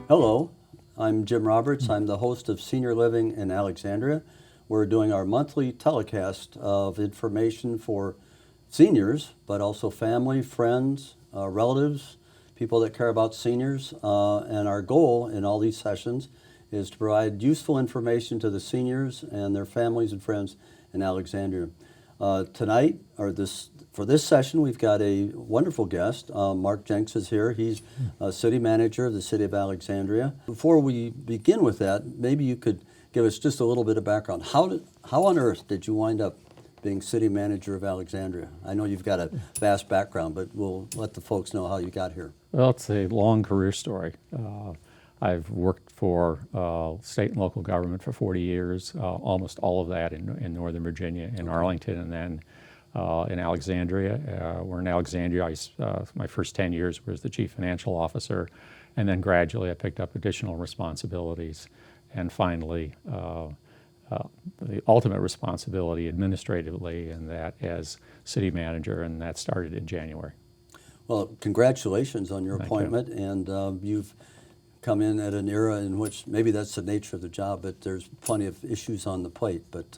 Hello, I'm Jim Roberts. I'm the host of Senior Living in Alexandria. We're doing our monthly telecast of information for seniors, but also family, friends, relatives, people that care about seniors. And our goal in all these sessions is to provide useful information to the seniors and their families and friends in Alexandria. Tonight, for this session, we've got a wonderful guest. Mark Jinks is here. He's city manager of the city of Alexandria. Before we begin with that, maybe you could give us just a little bit of background. How on earth did you wind up being city manager of Alexandria? I know you've got a vast background, but we'll let the folks know how you got here. Well, it's a long career story. I've worked for state and local government for 40 years, almost all of that in Northern Virginia, in Arlington, and then in Alexandria. We're in Alexandria. My first 10 years was the chief financial officer, and then gradually I picked up additional responsibilities, and finally the ultimate responsibility administratively, and that as city manager, and that started in January. Well, congratulations on your Thank appointment, and you've come in at an era in which maybe that's the nature of the job, but there's plenty of issues on the plate. But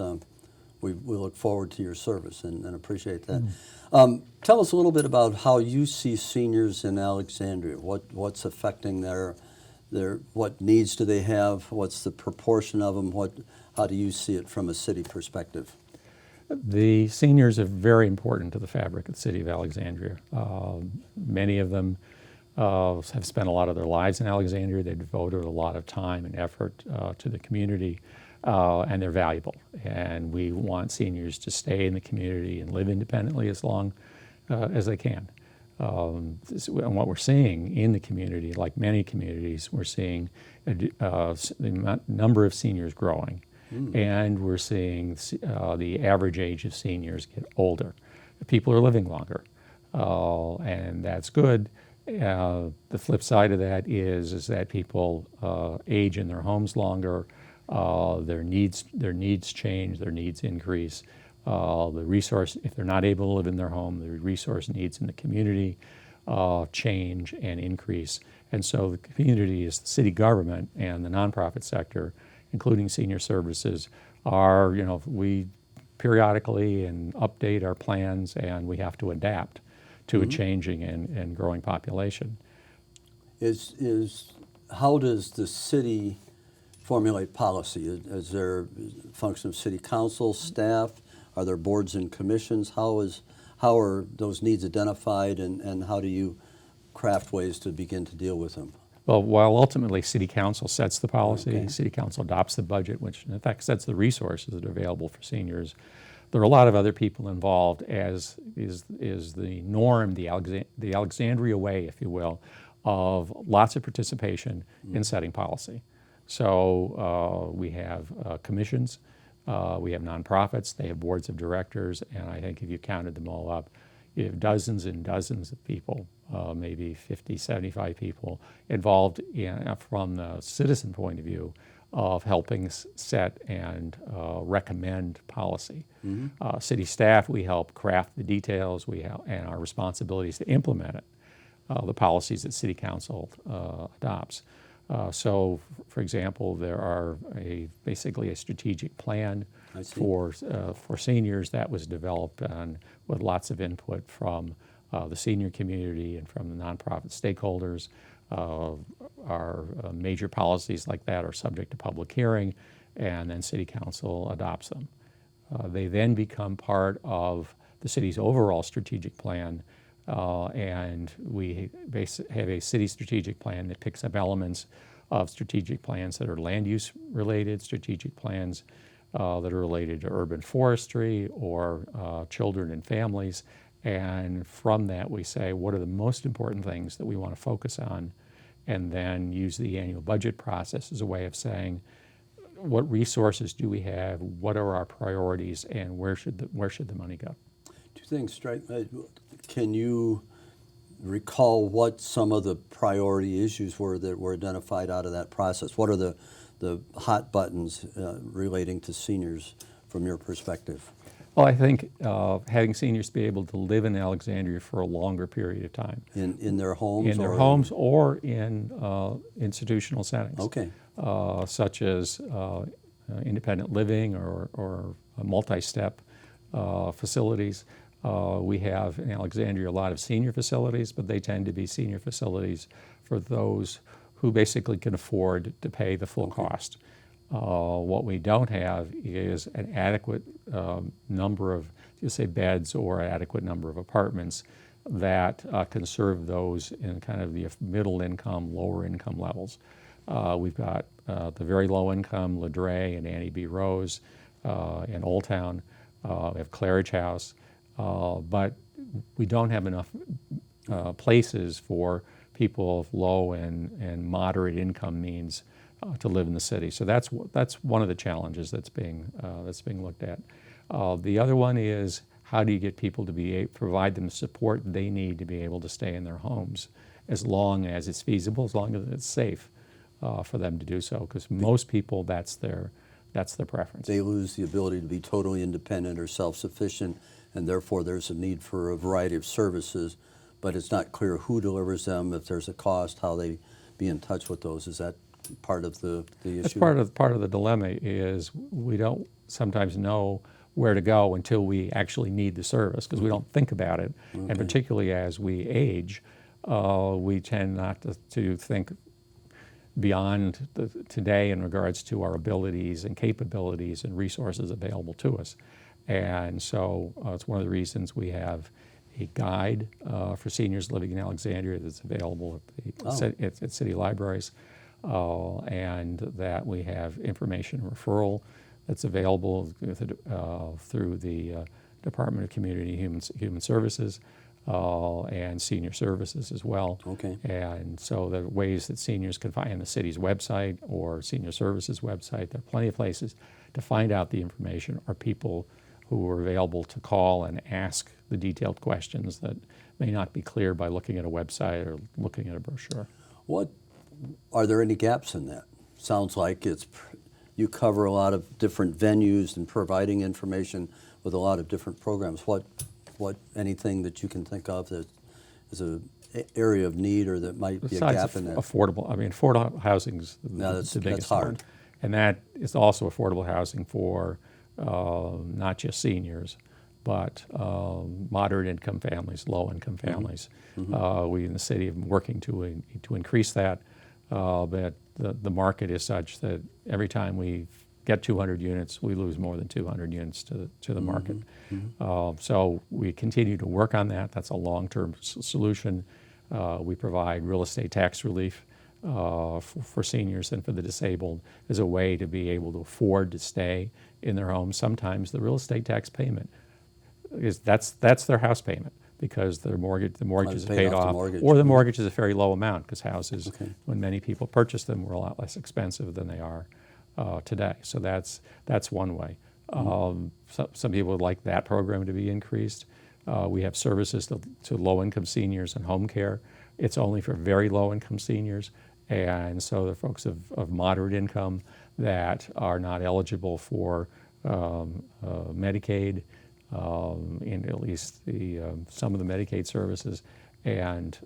we look forward to your service and appreciate that. Tell us a little bit about how you see seniors in Alexandria. What's affecting their what needs do they have? What's the proportion of them? How do you see it from a city perspective? The seniors are very important to the fabric of the city of Alexandria. Many of them have spent a lot of their lives in Alexandria. They devoted a lot of time and effort to the community, and they're valuable. And we want seniors to stay in the community and live independently as long as they can. And what we're seeing in the community, like many communities, we're seeing the number of seniors growing. And we're seeing the average age of seniors get older. People are living longer, and that's good. The flip side of that is that people age in their homes longer. Their needs change. Their needs increase. The resource, if they're not able to live in their home, the resource needs in the community change and increase. And so the community is the city government and the nonprofit sector, including senior services, we periodically and update our plans, and we have to adapt to a changing and growing population. How does the city formulate policy? Is there a function of city council, staff? Are there boards and commissions? How are those needs identified, and how do you craft ways to begin to deal with them? Well, while ultimately City Council sets the policy, City Council adopts the budget, which in fact sets the resources that are available for seniors. There are a lot of other people involved, as is the norm, the Alexandria way, if you will, of lots of participation in setting policy. So we have commissions, we have nonprofits, they have boards of directors, and I think if you counted them all up, you have dozens and dozens of people, maybe 50, 75 people involved from the citizen point of view of helping set and recommend policy. City staff, we help craft the details, and our responsibilities to implement it, the policies that City Council adopts. So, for example, there are basically a strategic plan for seniors that was developed with lots of input from the senior community and from the nonprofit stakeholders. Our major policies like that are subject to public hearing, and then City Council adopts them. They then become part of the city's overall strategic plan, and we have a city strategic plan that picks up elements of strategic plans that are land use related, strategic plans that are related to urban forestry or children and families. And from that, we say, what are the most important things that we want to focus on? And then use the annual budget process as a way of saying, what resources do we have? What are our priorities? And where should the money go? Two things strike me. Can you recall what some of the priority issues were that were identified out of that process? What are the hot buttons relating to seniors from your perspective? Well, I think having seniors be able to live in Alexandria for a longer period of time, In their homes? in their homes or in institutional settings, Okay. such as independent living or multi-step facilities. We have in Alexandria a lot of senior facilities, but they tend to be senior facilities for those who basically can afford to pay the full cost. What we don't have is an adequate number of, you say, beds or adequate number of apartments that can serve those in kind of the middle income, lower income levels. We've got the very low income, Ladre and Annie B. Rose in Old Town. We have Claridge House, but we don't have enough places for people of low and moderate income means to live in the city. So that's one of the challenges that's being looked at. The other one is, how do you get people to provide them the support they need to be able to stay in their homes as long as it's feasible, as long as it's safe for them to do so? Because most people, that's their preference. They lose the ability to be totally independent or self-sufficient, and therefore there's a need for a variety of services, but it's not clear who delivers them, if there's a cost, how they be in touch with those. Is that part of the issue? That's part of the dilemma is we don't sometimes know where to go until we actually need the service, because we don't think about it. And particularly as we age, we tend not to think beyond today in regards to our abilities and capabilities and resources available to us. And so it's one of the reasons we have a guide for seniors living in Alexandria that's available at city libraries, and that we have information referral that's available through the Department of Community and Human Services and Senior Services as well. Okay. And so the ways that seniors can find the city's website or Senior Services website, there are plenty of places to find out the information, or people who are available to call and ask the detailed questions that may not be clear by looking at a website or looking at a brochure. Are there any gaps in that? Sounds like you cover a lot of different venues and providing information with a lot of different programs. What anything that you can think of that is an area of need or that might be a gap in that? Affordable housing is the biggest that's hard. one. And that is also affordable housing for not just seniors, but moderate income families, low income families. We in the city have been working to increase that, but the market is such that every time we get 200 units, we lose more than 200 units to the market. So we continue to work on that. That's a long-term solution. We provide real estate tax relief for seniors and for the disabled as a way to be able to afford to stay in their homes. Sometimes the real estate tax payment that's their house payment, because the mortgage is paid off, or the mortgage is a very low amount, because houses, when many people purchased them, were a lot less expensive than they are today. So that's one way. Some people would like that program to be increased. We have services to low-income seniors and home care. It's only for very low-income seniors, and so the folks of moderate income that are not eligible for Medicaid, in at least some of the Medicaid services, and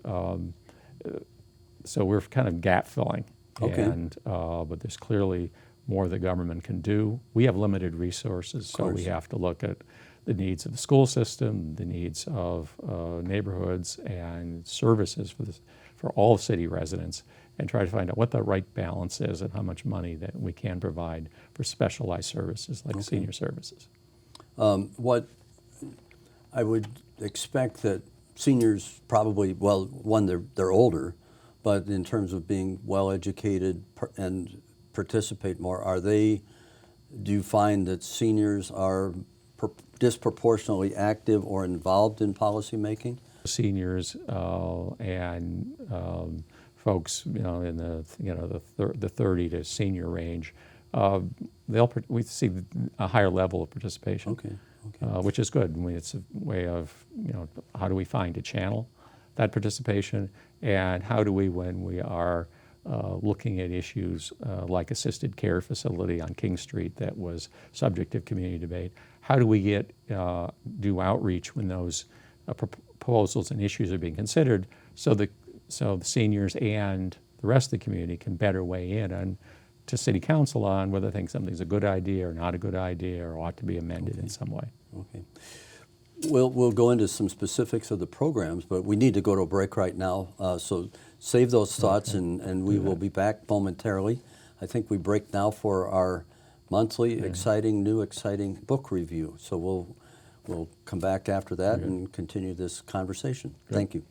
so we're kind of gap filling. And but there's clearly more the government can do. We have limited resources, so we have to look at the needs of the school system, the needs of neighborhoods and services for all city residents, and try to find out what the right balance is and how much money that we can provide for specialized services like senior services. What I would expect that seniors probably, well, one, they're older, but in terms of being well educated and participate more, do you find that seniors are disproportionately active or involved in policy making? Seniors and folks, in the 30 to senior range, we see a higher level of participation, which is good. It's a way of, how do we find a channel that participation, and how do we, when we are looking at issues like assisted care facility on King Street that was subject of community debate. How do we do outreach when those proposals and issues are being considered so the seniors and the rest of the community can better weigh in on to City Council on whether they think something's a good idea or not a good idea or ought to be amended in some way. Okay. We'll go into some specifics of the programs, but we need to go to a break right now. So save those thoughts, and we will be back momentarily. I think we break now for our monthly exciting book review. So we'll come back after that and continue this conversation. Good. Thank you.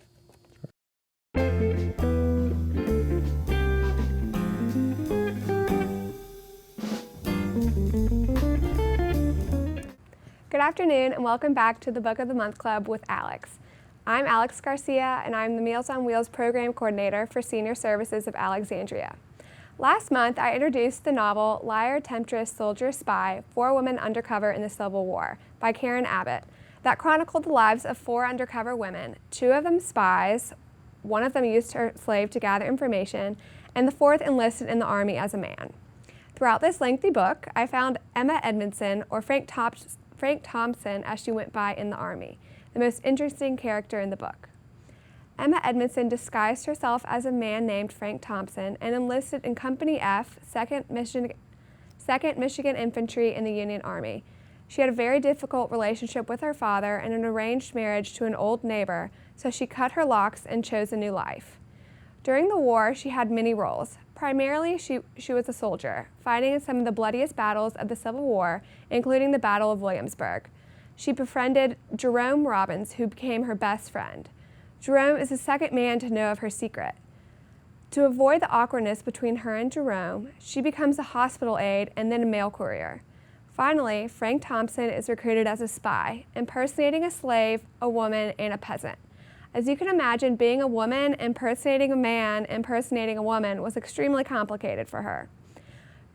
Good afternoon and welcome back to the Book of the Month Club with Alex. I'm Alex Garcia and I'm the Meals on Wheels Program Coordinator for Senior Services of Alexandria. Last month I introduced the novel Liar, Temptress, Soldier, Spy, 4 Women Undercover in the Civil War by Karen Abbott that chronicled the lives of 4 undercover women, 2 of them spies, 1 of them used her slave to gather information, and the 4th enlisted in the Army as a man. Throughout this lengthy book, I found Emma Edmondson, or Frank Thompson as she went by in the Army, the most interesting character in the book. Emma Edmondson disguised herself as a man named Frank Thompson and enlisted in Company F, 2nd Michigan Infantry in the Union Army. She had a very difficult relationship with her father and an arranged marriage to an old neighbor, so she cut her locks and chose a new life. During the war, she had many roles. Primarily, she was a soldier, fighting in some of the bloodiest battles of the Civil War, including the Battle of Williamsburg. She befriended Jerome Robbins, who became her best friend. Jerome is the second man to know of her secret. To avoid the awkwardness between her and Jerome, she becomes a hospital aide and then a mail courier. Finally, Frank Thompson is recruited as a spy, impersonating a slave, a woman, and a peasant. As you can imagine, being a woman impersonating a man impersonating a woman was extremely complicated for her.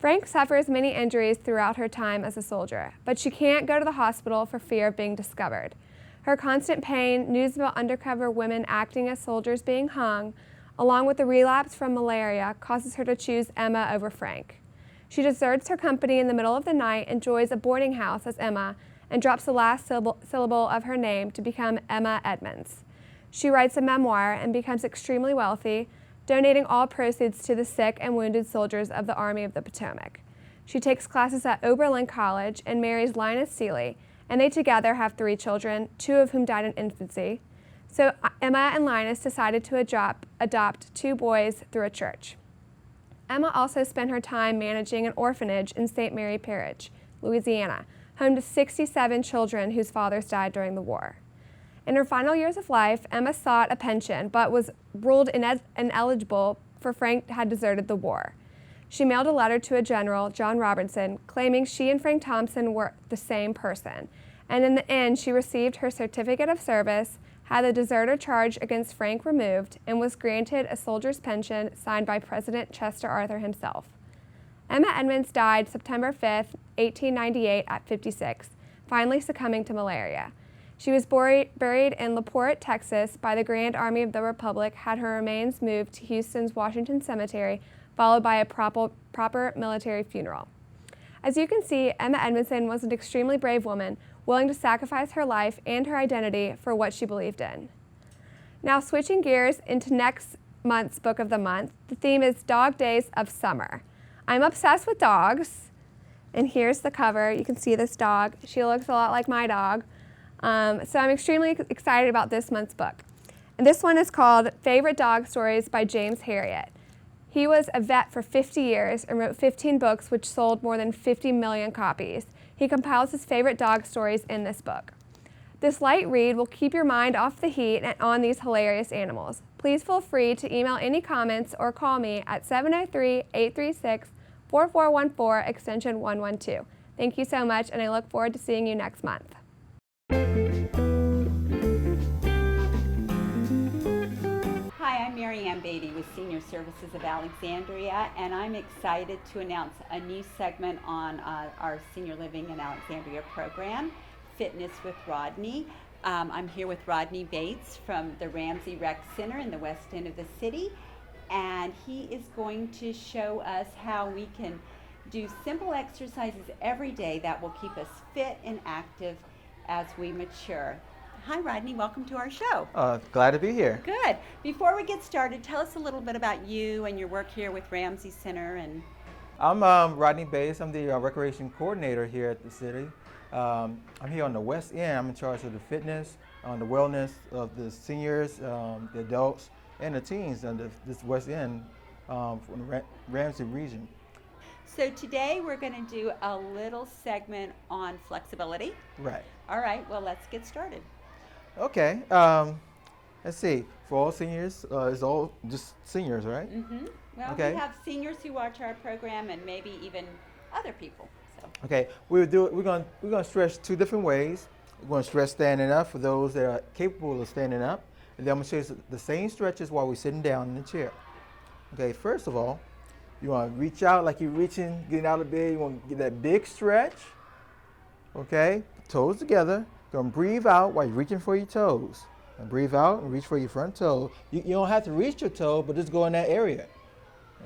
Frank suffers many injuries throughout her time as a soldier, but she can't go to the hospital for fear of being discovered. Her constant pain, news about undercover women acting as soldiers being hung, along with the relapse from malaria, causes her to choose Emma over Frank. She deserts her company in the middle of the night and joins a boarding house as Emma and drops the last syllable of her name to become Emma Edmonds. She writes a memoir and becomes extremely wealthy, donating all proceeds to the sick and wounded soldiers of the Army of the Potomac. She takes classes at Oberlin College and marries Linus Seeley, and they together have 3 children, 2 of whom died in infancy. So Emma and Linus decided to adopt 2 boys through a church. Emma also spent her time managing an orphanage in St. Mary Parish, Louisiana, home to 67 children whose fathers died during the war. In her final years of life, Emma sought a pension but was ruled ineligible for Frank had deserted the war. She mailed a letter to a general, John Robertson, claiming she and Frank Thompson were the same person. And in the end, she received her certificate of service, had the deserter charge against Frank removed, and was granted a soldier's pension signed by President Chester Arthur himself. Emma Edmonds died September 5, 1898 at 56, finally succumbing to malaria. She was buried in LaPorte, Texas by the Grand Army of the Republic, had her remains moved to Houston's Washington Cemetery, followed by a proper military funeral. As you can see, Emma Edmondson was an extremely brave woman, willing to sacrifice her life and her identity for what she believed in. Now switching gears into next month's Book of the Month, the theme is Dog Days of Summer. I'm obsessed with dogs, and here's the cover. You can see this dog. She looks a lot like my dog. So I'm extremely excited about this month's book. And this one is called Favorite Dog Stories by James Herriot. He was a vet for 50 years and wrote 15 books which sold more than 50 million copies. He compiles his favorite dog stories in this book. This light read will keep your mind off the heat and on these hilarious animals. Please feel free to email any comments or call me at 703-836-4414 extension 112. Thank you so much, and I look forward to seeing you next month. Hi, I'm Mary Ann Beatty with Senior Services of Alexandria, and I'm excited to announce a new segment on our Senior Living in Alexandria program, Fitness with Rodney. I'm here with Rodney Bates from the Ramsey Rec Center in the west end of the city, and he is going to show us how we can do simple exercises every day that will keep us fit and active as we mature. Hi, Rodney. Welcome to our show. Glad to be here. Good. Before we get started, tell us a little bit about you and your work here with Ramsey Center. And I'm Rodney Bays. I'm the recreation coordinator here at the city. I'm here on the west end. I'm in charge of the fitness, the wellness of the seniors, the adults, and the teens on this west end from the Ramsey region. so today we're going to do a little segment on flexibility. Right. All right, well, let's get started. Okay. Let's see. For all seniors, it's all just seniors, right? Mm-hmm. Well, Okay. we have seniors who watch our program and maybe even other people. So, Okay. We're gonna stretch two different ways. We're gonna stretch standing up for those that are capable of standing up, and then I'm gonna show you the same stretches while we're sitting down in the chair. Okay. First of all, you want to reach out like you're reaching, getting out of bed. You want to get that big stretch. Okay. Toes together. You're gonna breathe out while you're reaching for your toes. And breathe out and reach for your front toe. You don't have to reach your toe, but just go in that area.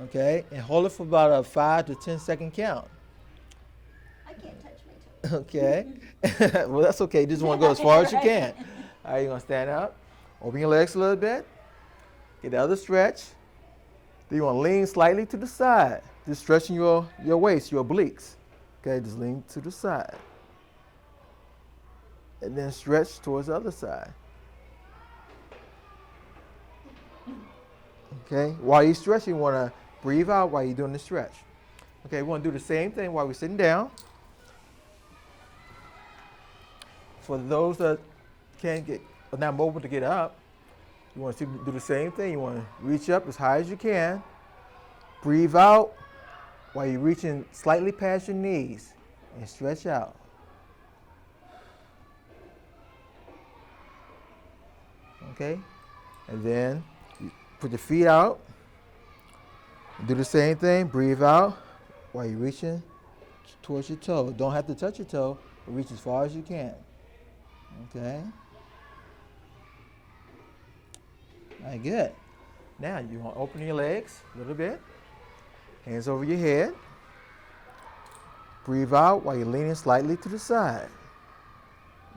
Okay. And hold it for about a 5 to 10 second count. I can't touch my toes. Okay. Well, that's okay. You just want to go as far as you can. All right, you're going to stand up. Open your legs a little bit. Get the other stretch. Then you want to lean slightly to the side. Just stretching your waist, your obliques. Okay, just lean to the side. And then stretch towards the other side. Okay, while you're stretching, you want to breathe out while you're doing the stretch. Okay, we want to do the same thing while we're sitting down. For those that are not mobile to get up, you want to do the same thing. You want to reach up as high as you can. Breathe out while you're reaching slightly past your knees and stretch out. Okay, and then you put your feet out. Do the same thing. Breathe out while you're reaching towards your toe. Don't have to touch your toe, but reach as far as you can. Okay. All right, good. Now you want to open your legs a little bit. Hands over your head. Breathe out while you're leaning slightly to the side.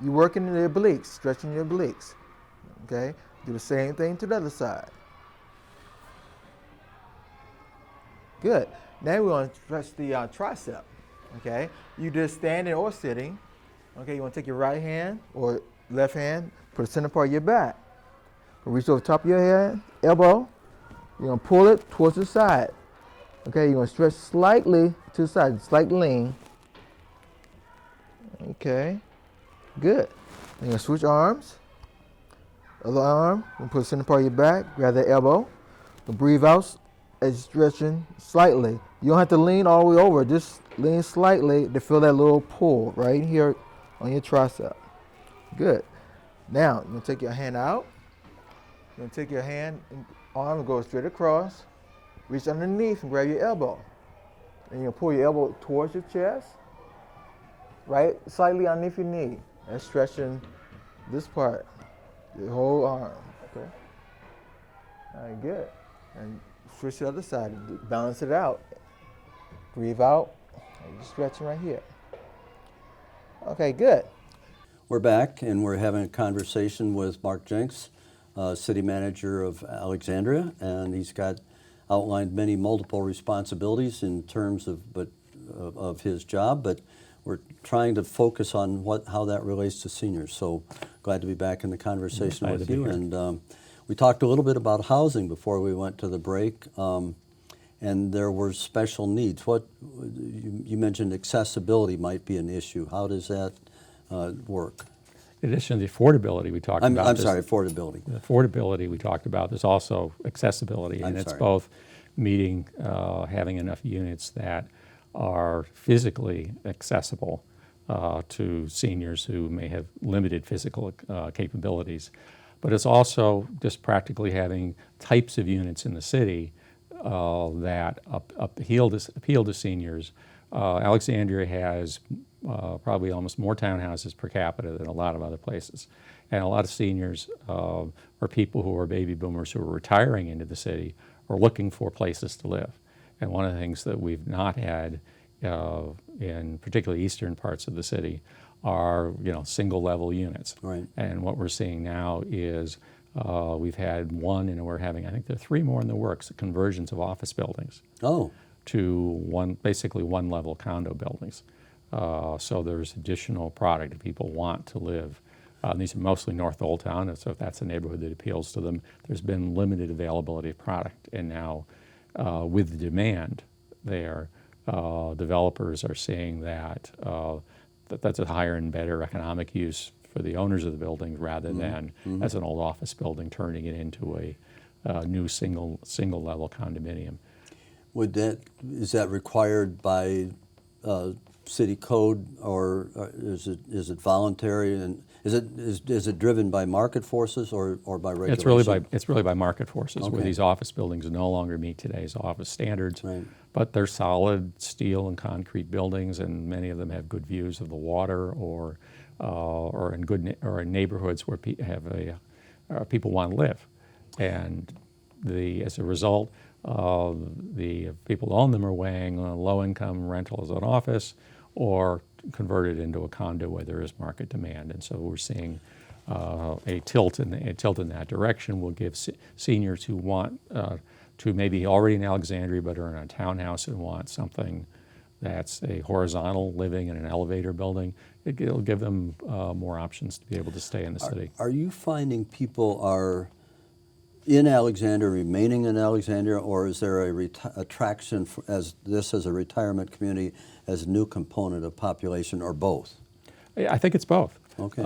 You're working the obliques, stretching your obliques. Okay. Do the same thing to the other side. Good. Now we want to stretch the tricep. Okay. You just standing or sitting. Okay. You want to take your right hand or left hand, put the center part of your back. Reach over the top of your head, elbow. You're going to pull it towards the side. Okay. You're going to stretch slightly to the side, slight lean. Okay. Good. You're going to switch arms. Other arm, you put the center part of your back, grab the elbow. You breathe out as you're stretching slightly. You don't have to lean all the way over, just lean slightly to feel that little pull right here on your tricep. Good. Now, you're going to take your hand out. You're going to take your hand and arm and go straight across. Reach underneath and grab your elbow. And you're going to pull your elbow towards your chest, right slightly underneath your knee. And stretching this part. Your whole arm, okay? All right, good. And switch to the other side, balance it out. Breathe out, and you're stretching right here. Okay, good. We're back and we're having a conversation with Mark Jinks, City Manager of Alexandria, and he's got outlined many multiple responsibilities in terms of his job, but we're trying to focus on how that relates to seniors. So glad to be back in the conversation with you. And we talked a little bit about housing before we went to the break, and there were special needs. What you mentioned accessibility might be an issue. How does that work? In addition to the affordability we talked about. I'm sorry, affordability. The affordability we talked about, there's also accessibility, and it's both meeting, having enough units that are physically accessible to seniors who may have limited physical capabilities. But it's also just practically having types of units in the city that appeal to seniors. Alexandria has probably almost more townhouses per capita than a lot of other places. And a lot of seniors or people who are baby boomers who are retiring into the city or looking for places to live. And one of the things that we've not had in particularly eastern parts of the city are single level units. Right. And what we're seeing now is we've had one, and we're having, I think there are 3 more in the works, conversions of office buildings Oh, to basically one level condo buildings. So there's additional product if people want to live. These are mostly North Old Town, and so if that's a neighborhood that appeals to them, there's been limited availability of product. And now with the demand there, developers are seeing that that's a higher and better economic use for the owners of the buildings rather than as an old office building turning it into a new single level condominium. is that required by city code, or is it voluntary, and is it driven by market forces or by regulation? It's really by market forces, where Okay. these office buildings no longer meet today's office standards. Right. But they're solid steel and concrete buildings, and many of them have good views of the water, or in neighborhoods where people want to live, and as a result, the people who own them are weighing low-income rental as an office, or converted into a condo where there is market demand. And so we're seeing a tilt in that direction. Will give seniors who want to maybe already in Alexandria but are in a townhouse and want something that's a horizontal living in an elevator building. It'll give them more options to be able to stay in the city. Are you finding people are in Alexandria, remaining in Alexandria, or is there a attraction as a retirement community, as a new component of population, or both? I think it's both. Okay.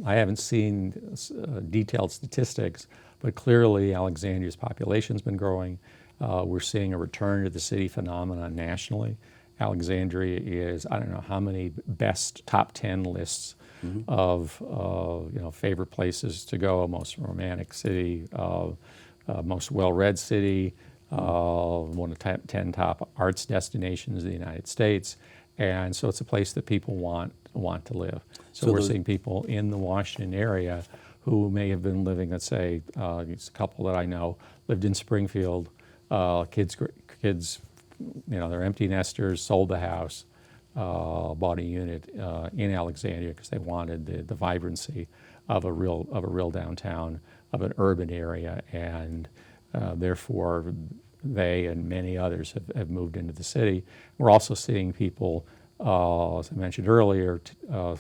I haven't seen detailed statistics, but clearly Alexandria's population's been growing. We're seeing a return to the city phenomenon nationally. Alexandria is, I don't know how many best top 10 lists of favorite places to go, most romantic city, most well-read city, one of the 10 top arts destinations in the United States. And so it's a place that people want to live. So we're seeing people in the Washington area who may have been living, let's say, it's a couple that I know, lived in Springfield, kids, they're empty nesters, sold the house, bought a unit in Alexandria because they wanted the vibrancy of a real downtown, of an urban area, and therefore they and many others have moved into the city. We're also seeing people, as I mentioned earlier,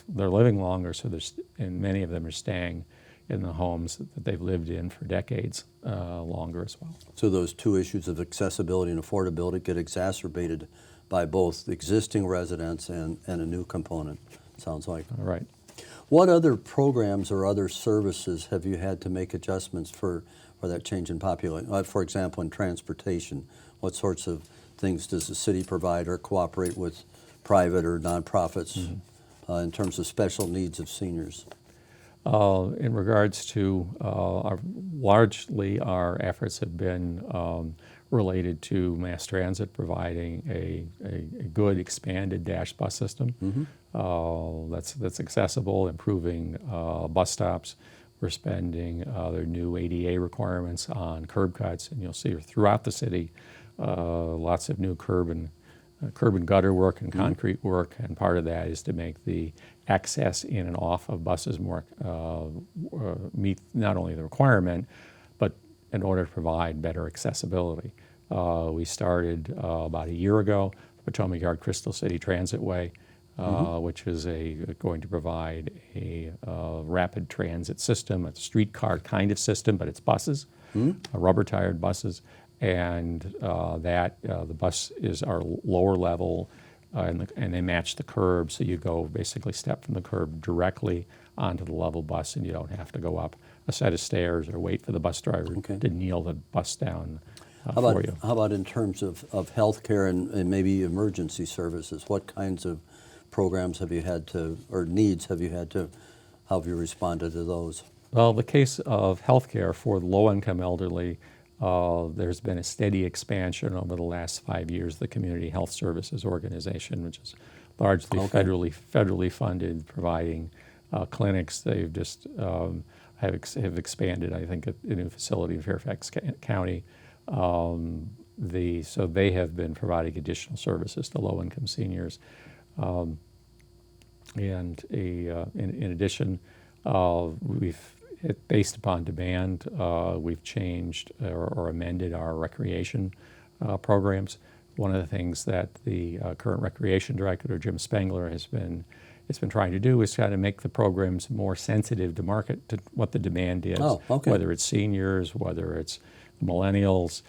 they're living longer, so and many of them are staying in the homes that they've lived in for decades longer as well. So those two issues of accessibility and affordability get exacerbated by both existing residents and a new component, sounds like. All right. What other programs or other services have you had to make adjustments for that change in population? For example, in transportation, what sorts of things does the city provide or cooperate with private or nonprofits in terms of special needs of seniors? In regards to largely our efforts have been related to mass transit, providing a good expanded dash bus system that's accessible, improving bus stops. We're spending their new ADA requirements on curb cuts, and you'll see throughout the city lots of new curb and gutter work and concrete work, and part of that is to make the access in and off of buses more meet not only the requirement, but in order to provide better accessibility. We started about a year ago, the Potomac Yard Crystal City Transitway, which is going to provide a rapid transit system, a streetcar kind of system, but it's buses, rubber-tired buses. And the bus is our lower level, and they match the curb, so you go basically step from the curb directly onto the level bus, and you don't have to go up a set of stairs or wait for the bus driver to kneel the bus down for you. How about in terms of health care and maybe emergency services? What kinds of programs have you had to, or needs have you had to, how have you responded to those? Well, the case of health care for the low-income elderly, there's been a steady expansion over the last 5 years of the Community Health Services Organization, which is largely federally funded, providing clinics. They've just have expanded, I think, a new facility in Fairfax County So they have been providing additional services to low-income seniors. In addition, based upon demand, we've changed or amended our recreation programs. One of the things that the current recreation director, Jim Spengler, has been trying to do is try to make the programs more sensitive to market, to what the demand is. Oh, okay. Whether it's seniors, whether it's millennials,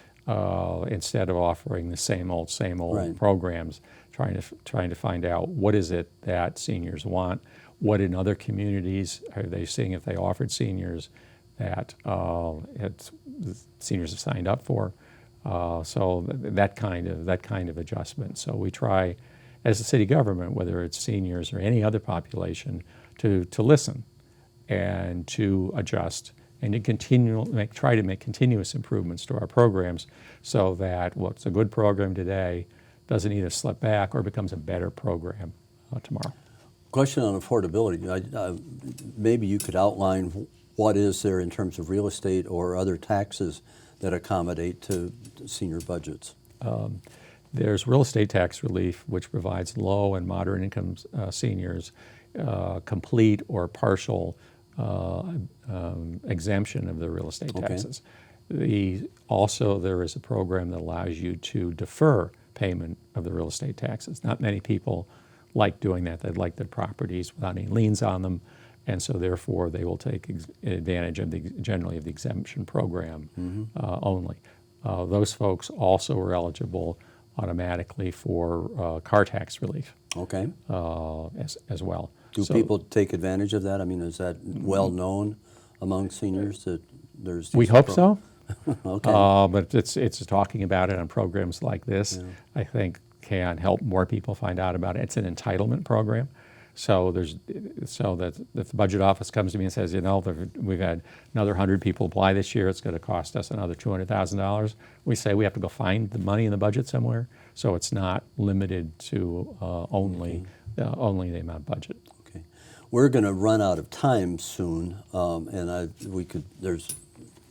instead of offering the same old Right. programs, trying to find out what is it that seniors want, what in other communities are they seeing if they offered seniors that seniors have signed up for. So that kind of adjustment. So we try, as a city government, whether it's seniors or any other population, to listen and to adjust and to try to make continuous improvements to our programs, so that what's a good program today doesn't either slip back or becomes a better program tomorrow. Question on affordability. Maybe you could outline what is there in terms of real estate or other taxes that accommodate to senior budgets. There's real estate tax relief, which provides low and moderate income seniors complete or partial exemption of the real estate taxes. Also, there is a program that allows you to defer payment of the real estate taxes. Not many people like doing that. They'd like their properties without any liens on them, and so therefore they will take advantage of generally of the exemption program only. Those folks also are eligible automatically for car tax relief. Okay. As well. Do people take advantage of that? I mean, is that well known among seniors that there's? We hope so. Okay. But it's talking about it on programs like this, I think, can help more people find out about it. It's an entitlement program. So that if the budget office comes to me and says, we've had another 100 people apply this year, it's going to cost us another $200,000. We say we have to go find the money in the budget somewhere. So it's not limited to only the amount of budget. Okay. We're going to run out of time soon, and there's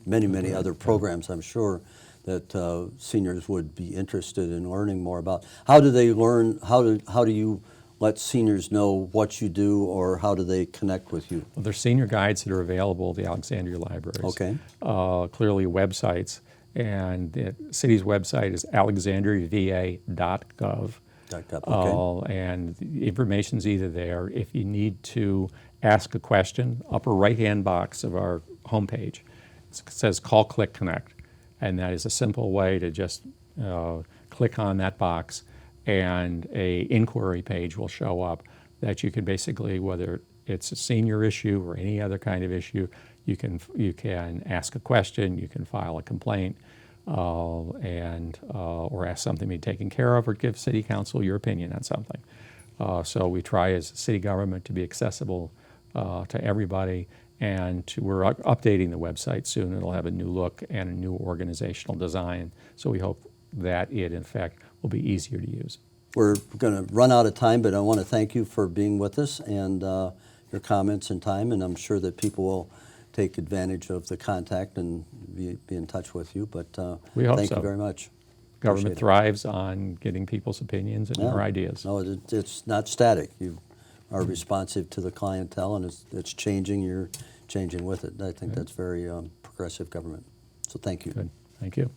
many other programs, I'm sure, that seniors would be interested in learning more about. How do they learn? How do you let seniors know what you do, or how do they connect with you? Well, there's senior guides that are available at the Alexandria libraries. Okay. Clearly websites, and the city's website is alexandriava.gov. Okay. And the information's either there. If you need to ask a question, upper right-hand box of our homepage, it says Call, Click, Connect. And that is a simple way to just click on that box, and a inquiry page will show up that you can basically, whether it's a senior issue or any other kind of issue, you can ask a question, you can file a complaint, or ask something to be taken care of, or give City Council your opinion on something. So we try as a city government to be accessible to everybody, and we're updating the website soon. It'll have a new look and a new organizational design, so we hope that it, in fact, will be easier to use. We're going to run out of time, but I want to thank you for being with us and your comments and time, and I'm sure that people will take advantage of the contact and be in touch with you. But we hope thank so. you very much. Government Appreciate it. thrives on getting people's opinions and their ideas. No, it's not static. You are responsive to the clientele, and it's changing. You're changing with it. I think that's very progressive government. So thank you. Good. Thank you.